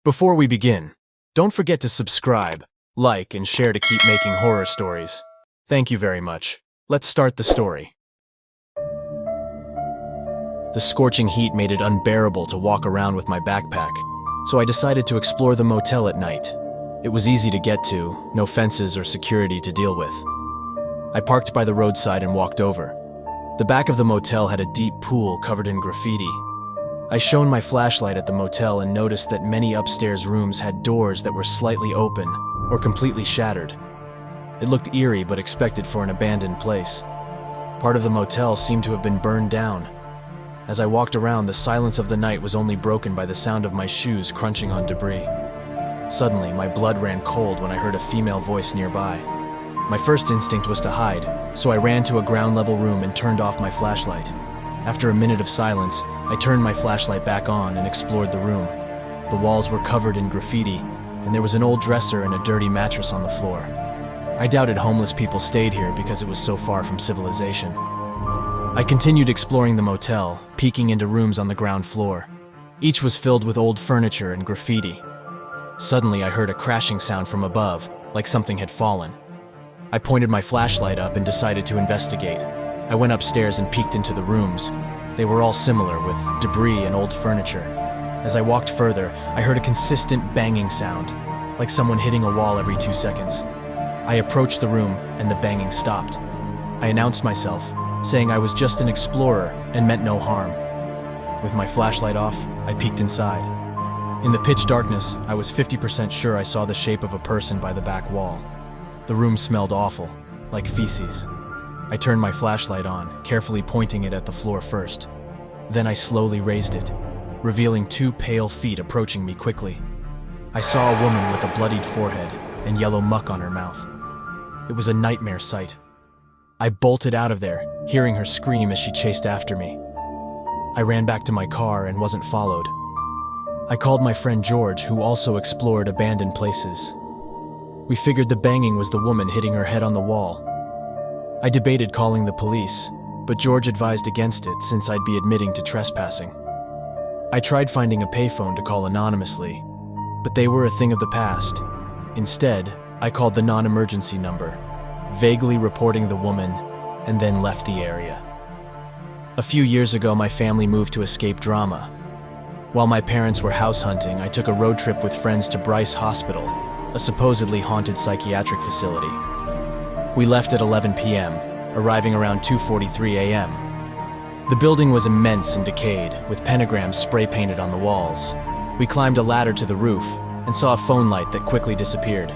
Before we begin, don't forget to subscribe, like, and share to keep making horror stories. Thank you very much. Let's start the story. The scorching heat made it unbearable to walk around with my backpack, so I decided to explore the motel at night. It was easy to get to, no fences or security to deal with. I parked by the roadside and walked over. The back of the motel had a deep pool covered in graffiti. I shone my flashlight at the motel and noticed that many upstairs rooms had doors that were slightly open or completely shattered. It looked eerie but expected for an abandoned place. Part of the motel seemed to have been burned down. As I walked around, the silence of the night was only broken by the sound of my shoes crunching on debris. Suddenly, my blood ran cold when I heard a female voice nearby. My first instinct was to hide, so I ran to a ground-level room and turned off my flashlight. After a minute of silence, I turned my flashlight back on and explored the room. The walls were covered in graffiti, and there was an old dresser and a dirty mattress on the floor. I doubted homeless people stayed here because it was so far from civilization. I continued exploring the motel, peeking into rooms on the ground floor. Each was filled with old furniture and graffiti. Suddenly, I heard a crashing sound from above, like something had fallen. I pointed my flashlight up and decided to investigate. I went upstairs and peeked into the rooms. They were all similar, with debris and old furniture. As I walked further, I heard a consistent banging sound, like someone hitting a wall every 2 seconds. I approached the room, and the banging stopped. I announced myself, saying I was just an explorer and meant no harm. With my flashlight off, I peeked inside. In the pitch darkness, I was 50% sure I saw the shape of a person by the back wall. The room smelled awful, like feces. I turned my flashlight on, carefully pointing it at the floor first. Then I slowly raised it, revealing 2 pale feet approaching me quickly. I saw a woman with a bloodied forehead and yellow muck on her mouth. It was a nightmare sight. I bolted out of there, hearing her scream as she chased after me. I ran back to my car and wasn't followed. I called my friend George, who also explored abandoned places. We figured the banging was the woman hitting her head on the wall. I debated calling the police, but George advised against it since I'd be admitting to trespassing. I tried finding a payphone to call anonymously, but they were a thing of the past. Instead, I called the non-emergency number, vaguely reporting the woman, and then left the area. A few years ago, my family moved to escape drama. While my parents were house hunting, I took a road trip with friends to Bryce Hospital, a supposedly haunted psychiatric facility. We left at 11 p.m., arriving around 2:43 a.m. The building was immense and decayed, with pentagrams spray-painted on the walls. We climbed a ladder to the roof and saw a phone light that quickly disappeared.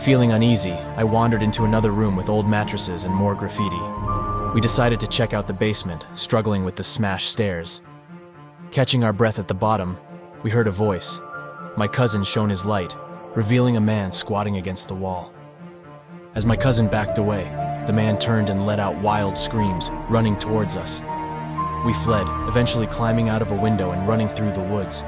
Feeling uneasy, I wandered into another room with old mattresses and more graffiti. We decided to check out the basement, struggling with the smashed stairs. Catching our breath at the bottom, we heard a voice. My cousin shone his light, revealing a man squatting against the wall. As my cousin backed away, the man turned and let out wild screams, running towards us. We fled, eventually climbing out of a window and running through the woods.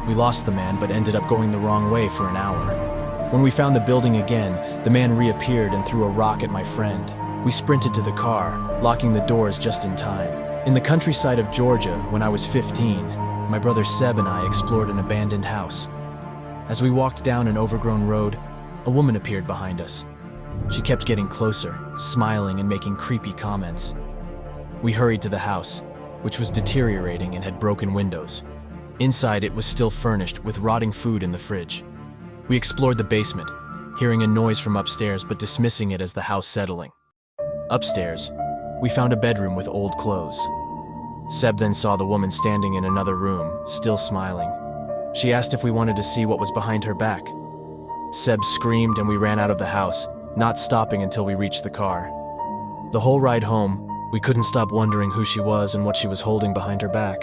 We lost the man, but ended up going the wrong way for an hour. When we found the building again, the man reappeared and threw a rock at my friend. We sprinted to the car, locking the doors just in time. In the countryside of Georgia, when I was 15, my brother Seb and I explored an abandoned house. As we walked down an overgrown road, a woman appeared behind us. She kept getting closer, smiling and making creepy comments. We hurried to the house, which was deteriorating and had broken windows. Inside, it was still furnished with rotting food in the fridge. We explored the basement, hearing a noise from upstairs but dismissing it as the house settling. Upstairs, we found a bedroom with old clothes. Seb then saw the woman standing in another room, still smiling. She asked if we wanted to see what was behind her back. Seb screamed and we ran out of the house, not stopping until we reached the car. The whole ride home, we couldn't stop wondering who she was and what she was holding behind her back.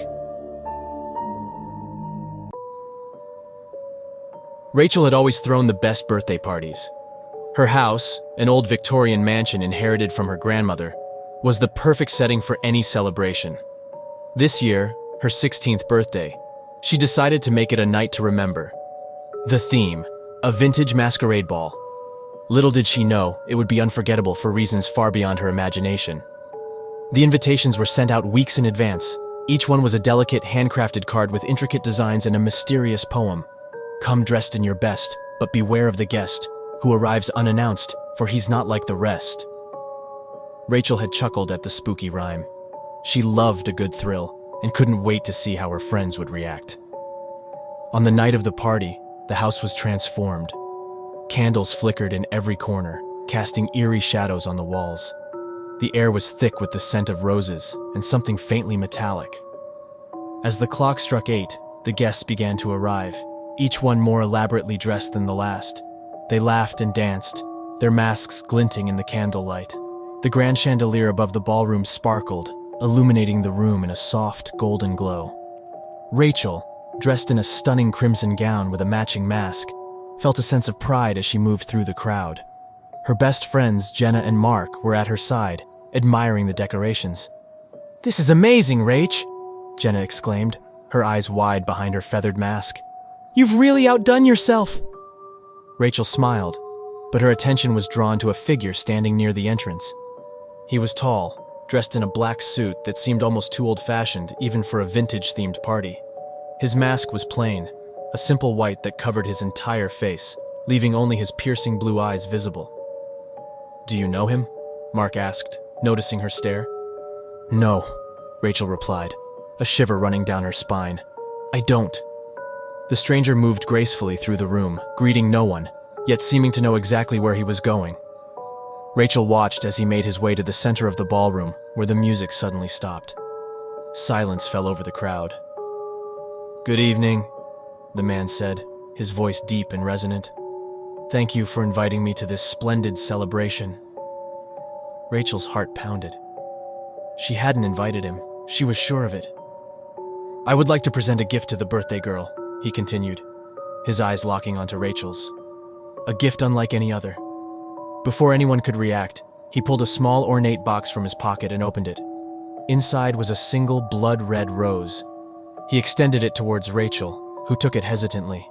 Rachel had always thrown the best birthday parties. Her house, an old Victorian mansion inherited from her grandmother, was the perfect setting for any celebration. This year, her 16th birthday, she decided to make it a night to remember. The theme, a vintage masquerade ball. Little did she know, it would be unforgettable for reasons far beyond her imagination. The invitations were sent out weeks in advance. Each one was a delicate, handcrafted card with intricate designs and a mysterious poem. "Come dressed in your best, but beware of the guest, who arrives unannounced, for he's not like the rest." Rachel had chuckled at the spooky rhyme. She loved a good thrill, and couldn't wait to see how her friends would react. On the night of the party, the house was transformed. Candles flickered in every corner, casting eerie shadows on the walls. The air was thick with the scent of roses and something faintly metallic. As the clock struck 8, the guests began to arrive, each one more elaborately dressed than the last. They laughed and danced, their masks glinting in the candlelight. The grand chandelier above the ballroom sparkled, illuminating the room in a soft, golden glow. Rachel, dressed in a stunning crimson gown with a matching mask, felt a sense of pride as she moved through the crowd. Her best friends, Jenna and Mark, were at her side, admiring the decorations. "This is amazing, Rach!" Jenna exclaimed, her eyes wide behind her feathered mask. "You've really outdone yourself!" Rachel smiled, but her attention was drawn to a figure standing near the entrance. He was tall, dressed in a black suit that seemed almost too old-fashioned even for a vintage-themed party. His mask was plain, a simple white that covered his entire face, leaving only his piercing blue eyes visible. "Do you know him?" Mark asked, noticing her stare. "No," Rachel replied, a shiver running down her spine. "I don't." The stranger moved gracefully through the room, greeting no one, yet seeming to know exactly where he was going. Rachel watched as he made his way to the center of the ballroom, where the music suddenly stopped. Silence fell over the crowd. "Good evening," the man said, his voice deep and resonant. "Thank you for inviting me to this splendid celebration." Rachel's heart pounded. She hadn't invited him, she was sure of it. "I would like to present a gift to the birthday girl," he continued, his eyes locking onto Rachel's. "A gift unlike any other." Before anyone could react, he pulled a small ornate box from his pocket and opened it. Inside was a single blood-red rose. He extended it towards Rachel, who took it hesitantly.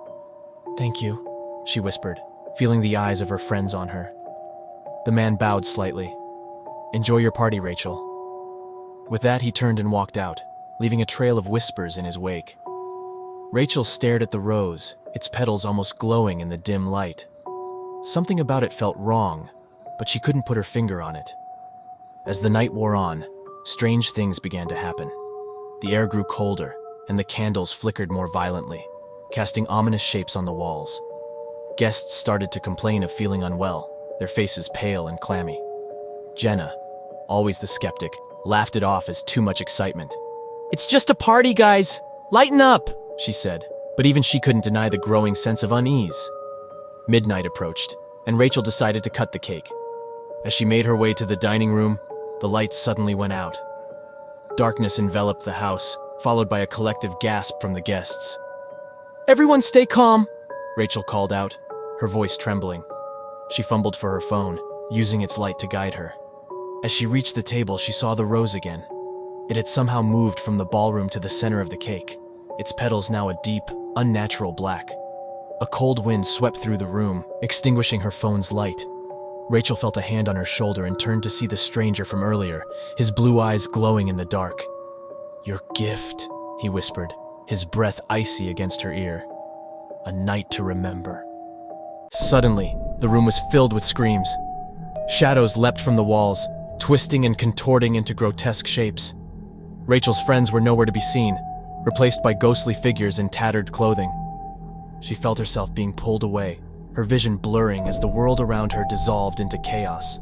"Thank you," she whispered, feeling the eyes of her friends on her. The man bowed slightly. "Enjoy your party, Rachel." With that, he turned and walked out, leaving a trail of whispers in his wake. Rachel stared at the rose, its petals almost glowing in the dim light. Something about it felt wrong, but she couldn't put her finger on it. As the night wore on, strange things began to happen. The air grew colder, and the candles flickered more violently, casting ominous shapes on the walls. Guests started to complain of feeling unwell, their faces pale and clammy. Jenna, always the skeptic, laughed it off as too much excitement. "It's just a party, guys! Lighten up!" she said, but even she couldn't deny the growing sense of unease. Midnight approached, and Rachel decided to cut the cake. As she made her way to the dining room, the lights suddenly went out. Darkness enveloped the house, followed by a collective gasp from the guests. "Everyone stay calm," Rachel called out, her voice trembling. She fumbled for her phone, using its light to guide her. As she reached the table, she saw the rose again. It had somehow moved from the ballroom to the center of the cake, its petals now a deep, unnatural black. A cold wind swept through the room, extinguishing her phone's light. Rachel felt a hand on her shoulder and turned to see the stranger from earlier, his blue eyes glowing in the dark. "Your gift," he whispered, his breath icy against her ear. "A night to remember." Suddenly, the room was filled with screams. Shadows leapt from the walls, twisting and contorting into grotesque shapes. Rachel's friends were nowhere to be seen, replaced by ghostly figures in tattered clothing. She felt herself being pulled away, her vision blurring as the world around her dissolved into chaos.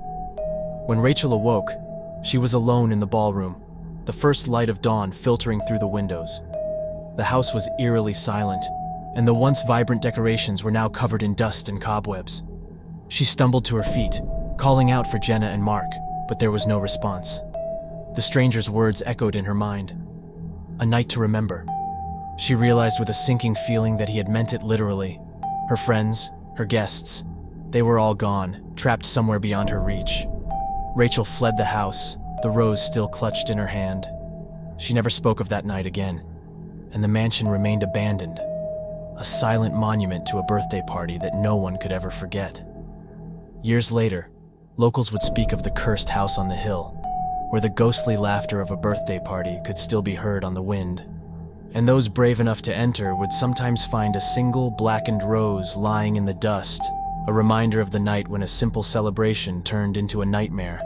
When Rachel awoke, she was alone in the ballroom, the first light of dawn filtering through the windows. The house was eerily silent, and the once vibrant decorations were now covered in dust and cobwebs. She stumbled to her feet, calling out for Jenna and Mark, but there was no response. The stranger's words echoed in her mind. A night to remember. She realized with a sinking feeling that he had meant it literally. Her friends, her guests, they were all gone, trapped somewhere beyond her reach. Rachel fled the house, the rose still clutched in her hand. She never spoke of that night again, and the mansion remained abandoned, a silent monument to a birthday party that no one could ever forget. Years later, locals would speak of the cursed house on the hill, where the ghostly laughter of a birthday party could still be heard on the wind. and those brave enough to enter would sometimes find a single blackened rose lying in the dust, a reminder of the night when a simple celebration turned into a nightmare.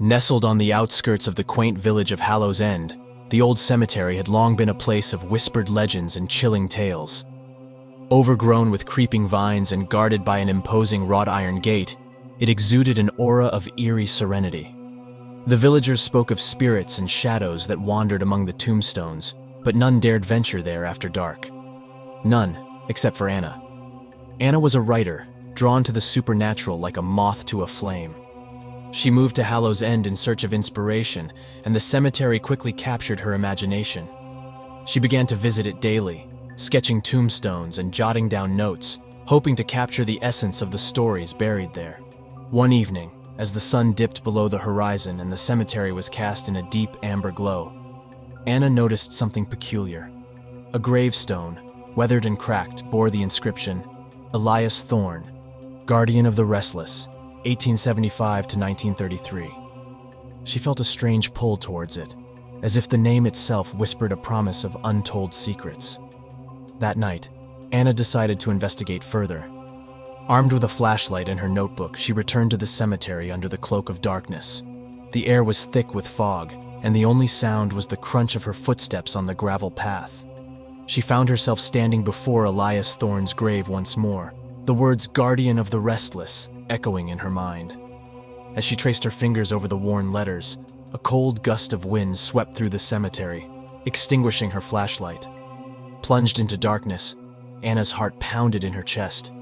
Nestled on the outskirts of the quaint village of Hallows End, the old cemetery had long been a place of whispered legends and chilling tales. Overgrown with creeping vines and guarded by an imposing wrought iron gate, it exuded an aura of eerie serenity. The villagers spoke of spirits and shadows that wandered among the tombstones, but none dared venture there after dark. None, except for Anna. Anna was a writer, drawn to the supernatural like a moth to a flame. She moved to Hallows End in search of inspiration, and the cemetery quickly captured her imagination. She began to visit it daily, sketching tombstones and jotting down notes, hoping to capture the essence of the stories buried there. One evening, as the sun dipped below the horizon and the cemetery was cast in a deep amber glow, Anna noticed something peculiar. A gravestone, weathered and cracked, bore the inscription, Elias Thorne, Guardian of the Restless, 1875 to 1933. She felt a strange pull towards it, as if the name itself whispered a promise of untold secrets. That night, Anna decided to investigate further. Armed with a flashlight and her notebook, she returned to the cemetery under the cloak of darkness. The air was thick with fog, and the only sound was the crunch of her footsteps on the gravel path. She found herself standing before Elias Thorne's grave once more, the words Guardian of the Restless echoing in her mind. As she traced her fingers over the worn letters, a cold gust of wind swept through the cemetery, extinguishing her flashlight. Plunged into darkness, Anna's heart pounded in her chest.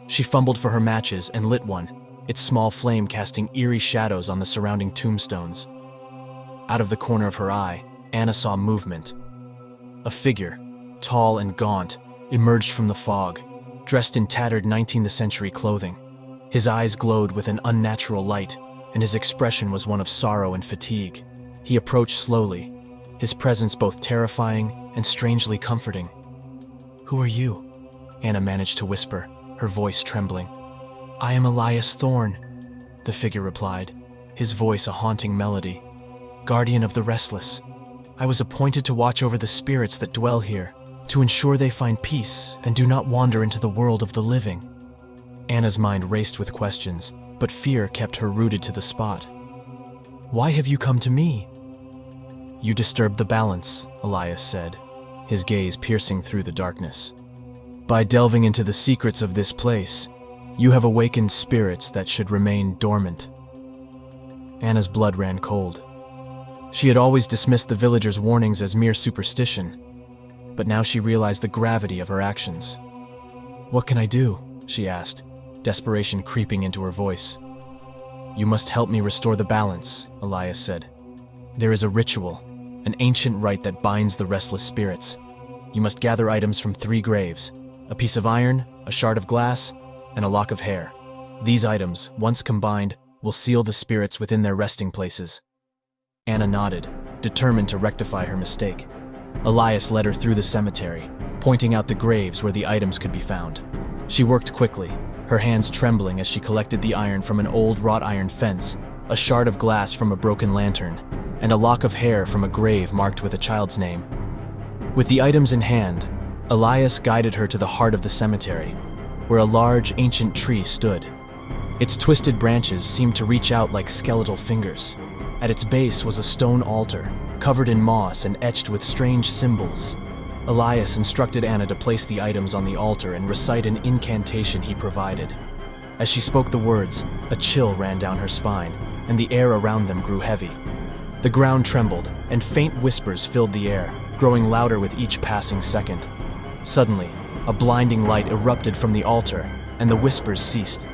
She fumbled for her matches and lit one, its small flame casting eerie shadows on the surrounding tombstones. Out of the corner of her eye, Anna saw movement. A figure, tall and gaunt, emerged from the fog, dressed in tattered 19th century clothing. His eyes glowed with an unnatural light, and his expression was one of sorrow and fatigue. He approached slowly, his presence both terrifying and strangely comforting. "Who are you?" Anna managed to whisper, her voice trembling. "I am Elias Thorne," the figure replied, his voice a haunting melody. "Guardian of the Restless. I was appointed to watch over the spirits that dwell here, to ensure they find peace and do not wander into the world of the living." Anna's mind raced with questions, but fear kept her rooted to the spot. "Why have you come to me?" "You disturbed the balance," Elias said, his gaze piercing through the darkness. "By delving into the secrets of this place, you have awakened spirits that should remain dormant." Anna's blood ran cold. She had always dismissed the villagers' warnings as mere superstition, but now she realized the gravity of her actions. "What can I do?" she asked, desperation creeping into her voice. "You must help me restore the balance," Elias said. "There is a ritual, an ancient rite that binds the restless spirits. You must gather items from 3 graves, a piece of iron, a shard of glass, and a lock of hair. These items, once combined, will seal the spirits within their resting places." Anna nodded, determined to rectify her mistake. Elias led her through the cemetery, pointing out the graves where the items could be found. She worked quickly, her hands trembling as she collected the iron from an old wrought iron fence, a shard of glass from a broken lantern, and a lock of hair from a grave marked with a child's name. With the items in hand, Elias guided her to the heart of the cemetery, where a large, ancient tree stood. Its twisted branches seemed to reach out like skeletal fingers. At its base was a stone altar, covered in moss and etched with strange symbols. Elias instructed Anna to place the items on the altar and recite an incantation he provided. As she spoke the words, a chill ran down her spine, and the air around them grew heavy. The ground trembled, and faint whispers filled the air, growing louder with each passing second. Suddenly, a blinding light erupted from the altar, and the whispers ceased.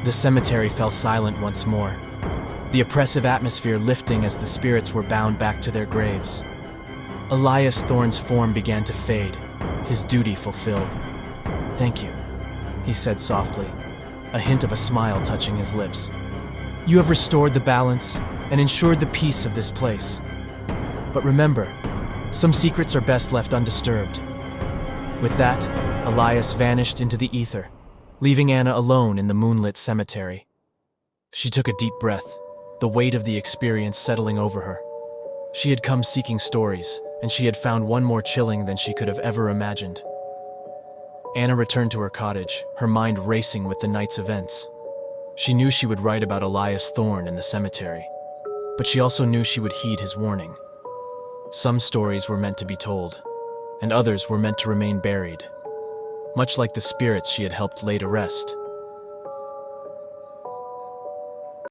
The cemetery fell silent once more, the oppressive atmosphere lifting as the spirits were bound back to their graves. Elias Thorne's form began to fade, his duty fulfilled. "Thank you," he said softly, a hint of a smile touching his lips. "You have restored the balance and ensured the peace of this place. But remember, some secrets are best left undisturbed." With that, Elias vanished into the ether, leaving Anna alone in the moonlit cemetery. She took a deep breath, the weight of the experience settling over her. She had come seeking stories, and she had found one more chilling than she could have ever imagined. Anna returned to her cottage, her mind racing with the night's events. She knew she would write about Elias Thorne in the cemetery, but she also knew she would heed his warning. Some stories were meant to be told, and others were meant to remain buried, much like the spirits she had helped lay to rest.